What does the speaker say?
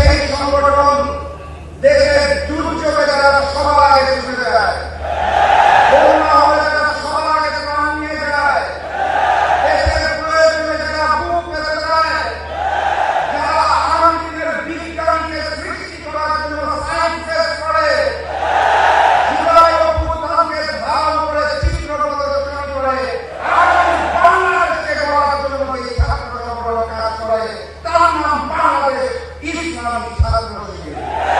সেই সংগঠন দেশের দুর্যোগে যারা সবার আগে ছুটে যায়, বন্যা হলে যারা সবার আগে প্রাণ নিয়ে যায়, দেশের প্রয়োজনে যারা বুক পেতে যায়, যারা আগামী দিনের বিজ্ঞানকে সৃষ্টি করার জন্য সায়েন্সেস করে, জুলাই অভ্যুত্থানকে ধারণ করে চিত্র প্রদর্শন করে আগামী বাংলাদেশকে গড়ার জন্য এই ছাত্র সংগঠন কাজ করে, তার নাম বাংলাদেশ ইসলামী ছাত্র শিবির।